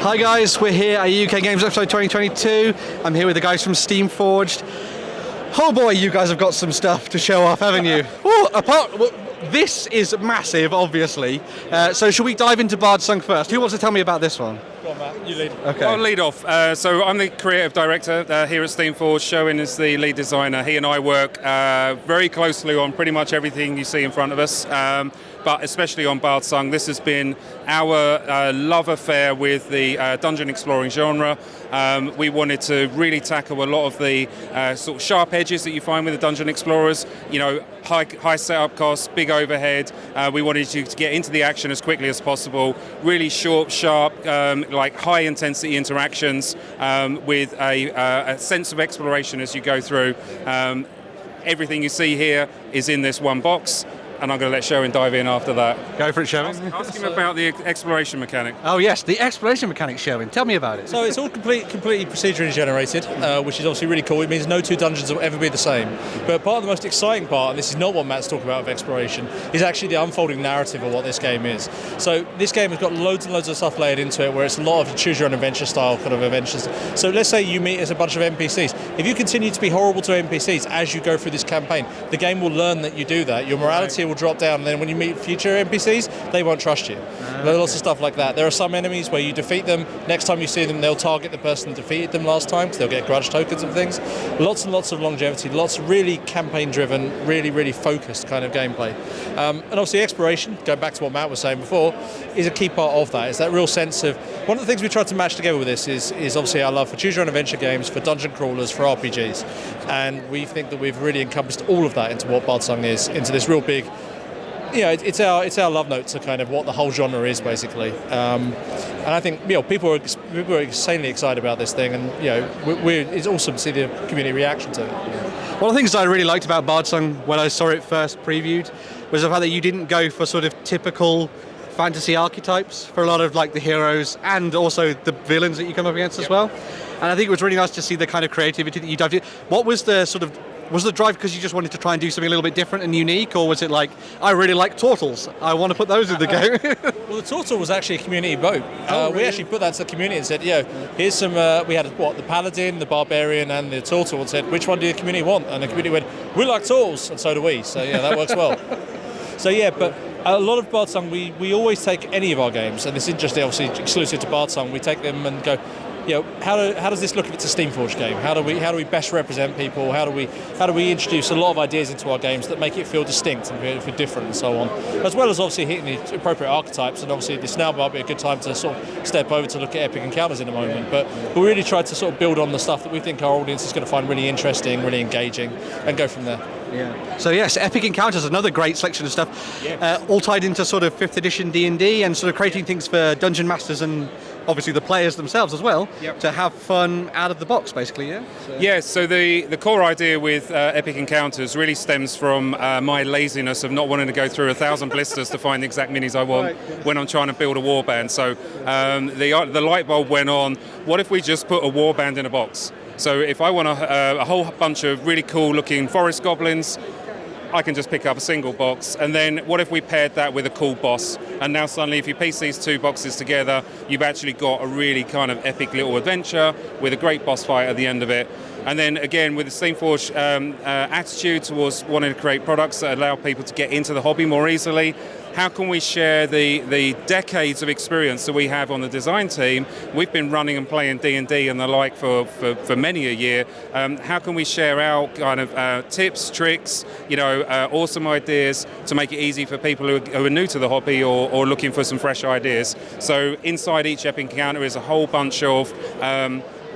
Hi guys, we're here at UK Games episode 2022. I'm here with the guys from Steamforged. Oh boy, you guys have got some stuff to show off, haven't you? This is massive, obviously. So should we dive into Bardsung first? Who wants to tell me about this one? Go on, Matt, you lead. Okay. I'll lead off. So I'm the creative director here at Steamforged. Showen is the lead designer. He and I work very closely on pretty much everything you see in front of us, but especially on Bardsung. This has been our love affair with the dungeon exploring genre. We wanted to really tackle a lot of the sort of sharp edges that you find with the dungeon explorers. You know, high setup costs, big overhead. We wanted you to get into the action as quickly as possible. Really short, sharp, like high intensity interactions with a sense of exploration as you go through. Everything you see here is in this one box. And I'm going to let Showen dive in after that. Go for it, Showen. Ask him about the exploration mechanic. Oh yes, the exploration mechanic, Showen. Tell me about it. So it's all completely procedurally generated, which is obviously really cool. It means no two dungeons will ever be the same. But part of the most exciting part, and this is not what Matt's talking about of exploration, is actually the unfolding narrative of what this game is. So this game has got loads and loads of stuff layered into it, where it's a lot of choose your own adventure style kind of adventures. So let's say you meet as a bunch of NPCs. If you continue to be horrible to NPCs as you go through this campaign, the game will learn that you do that. Your morality will drop down, and then when you meet future NPCs, they won't trust you. There are lots of stuff like that. There are some enemies where you defeat them, next time you see them, they'll target the person that defeated them last time, because they'll get grudge tokens and things. Lots and lots of longevity, lots of really campaign-driven, really focused kind of gameplay. And obviously exploration, going back to what Matt was saying before, is a key part of that. It's that real sense of, one of the things we tried to match together with this is obviously our love for choose your own adventure games, for dungeon crawlers, for RPGs. And we think that we've really encompassed all of that into what Bardsung is, into this real big, it's our love note to kind of what the whole genre is, basically. And I think people are insanely excited about this thing, and it's awesome to see the community reaction to it. One of the things I really liked about Bardsung when I saw it first previewed was the fact that you didn't go for sort of typical fantasy archetypes for a lot of like the heroes and also the villains that you come up against as well. And I think it was really nice to see the kind of creativity that you dived in. What was the sort of Was the drive because you just wanted to try and do something a little bit different and unique, or was it like, I really like turtles, I want to put those in the game? Well, the turtle was actually a community vote. Really? We actually put that to the community and said, here's some, we had the paladin, the barbarian, and the turtle, and said, which one do the community want? And the community went, we like turtles, and so do we. So that works well. So but a lot of Bardsung, we always take any of our games, and this isn't just obviously exclusive to Bardsung, we take them and go, how does this look if it's a Steamforged game? How do we best represent people? How do we introduce a lot of ideas into our games that make it feel distinct and feel different and so on? As well as obviously hitting the appropriate archetypes, and obviously this now might be a good time to sort of step over to look at epic encounters in a moment. But we really tried to sort of build on the stuff that we think our audience is going to find really interesting, really engaging, and go from there. Yeah. So yes, Epic Encounters, another great selection of stuff, all tied into sort of 5th edition D&D and sort of creating things for dungeon masters and obviously the players themselves as well, to have fun out of the box, basically, So the core idea with Epic Encounters really stems from my laziness of not wanting to go through 1,000 blisters to find the exact minis I want when I'm trying to build a warband. So the light bulb went on, what if we just put a warband in a box? So if I want a whole bunch of really cool looking forest goblins, I can just pick up a single box. And then what if we paired that with a cool boss? And now suddenly if you piece these two boxes together, you've actually got a really kind of epic little adventure with a great boss fight at the end of it. And then again, with the Steamforged attitude towards wanting to create products that allow people to get into the hobby more easily, how can we share the decades of experience that we have on the design team? We've been running and playing D&D and the like for many a year. How can we share our kind of tips, tricks, awesome ideas to make it easy for people who are new to the hobby or looking for some fresh ideas? So inside each Epic Encounter is a whole bunch of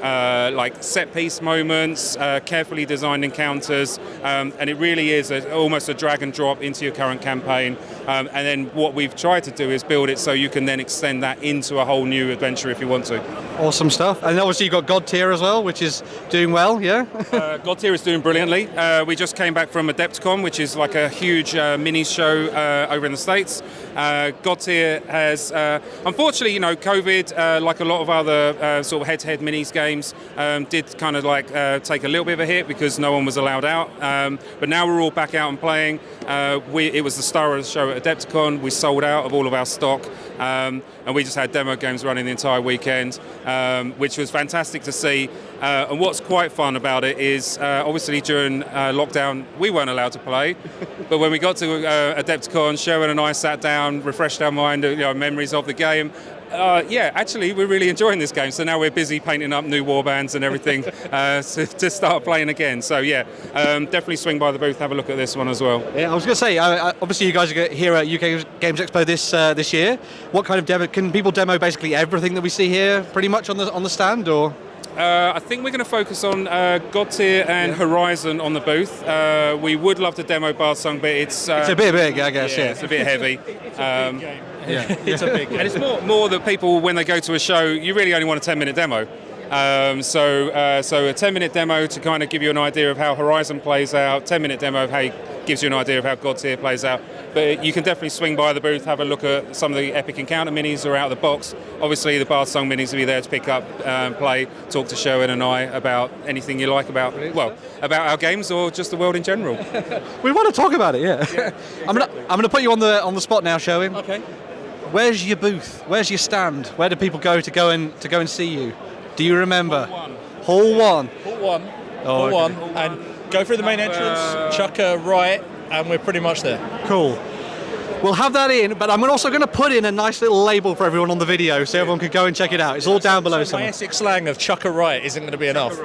like set-piece moments, carefully designed encounters, and it really is almost a drag and drop into your current campaign. And then what we've tried to do is build it so you can then extend that into a whole new adventure if you want to. Awesome stuff. And obviously you've got Godtear as well, which is doing well, Godtear is doing brilliantly. We just came back from Adepticon, which is like a huge minis show over in the States. Godtear has, unfortunately, COVID, like a lot of other sort of head-to-head minis games, Games did kind of like take a little bit of a hit because no one was allowed out. But now we're all back out and playing. It was the star of the show at Adepticon. We sold out of all of our stock. And we just had demo games running the entire weekend, which was fantastic to see. And what's quite fun about it is, obviously during lockdown, we weren't allowed to play. But when we got to Adepticon, Sherwin and I sat down, refreshed our mind, memories of the game. Actually, we're really enjoying this game. So now we're busy painting up new warbands and everything to start playing again. So definitely swing by the booth, have a look at this one as well. Yeah, I was going to say, obviously you guys are here at UK Games Expo this year. What kind of demo can people demo? Basically everything that we see here, pretty much on the stand, or? I think we're going to focus on Godtear and Horizon on the booth. We would love to demo Bardsung, but it's a bit big, I guess. Yeah, it's a bit heavy. It's a big game. And it's more that people, when they go to a show, you really only want a 10-minute demo. So a 10-minute demo to kind of give you an idea of how Horizon plays out, 10-minute demo of how gives you an idea of how Godtear plays out. But you can definitely swing by the booth, have a look at some of the Epic Encounter minis that are out of the box. Obviously, the Bardsung minis will be there to pick up, play, talk to Sherwin and I about anything you like about our games or just the world in general. We want to talk about it, yeah. Exactly. I'm gonna put you on the spot now, Sherwin. Okay. Where's your booth? Where's your stand? Where do people go and see you? Do you remember? Hall 1. Hall 1. And go through the main entrance, chuck a right, and we're pretty much there. Cool. We'll have that in, but I'm also going to put in a nice little label for everyone on the video so everyone can go and check it out. It's all down below so my Essex slang of chuck a right isn't going to be enough.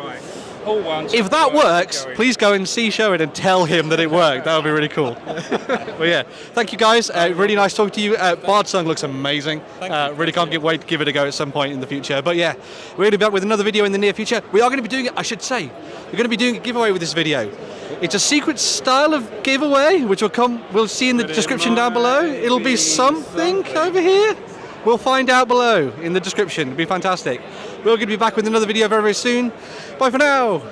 If that works, please go and see Sherwin and tell him that it worked. That would be really cool. Well, yeah, thank you guys. Really nice talking to you. Bardsung looks amazing. Really can't wait to give it a go at some point in the future. But yeah, we're going to be back with another video in the near future. We are going to be doing it, I should say, we're going to be doing a giveaway with this video. It's a secret style of giveaway, which we'll see in the description down below. It'll be something over here. We'll find out below in the description. It'll be fantastic. We're going to be back with another video very, very soon. Bye for now.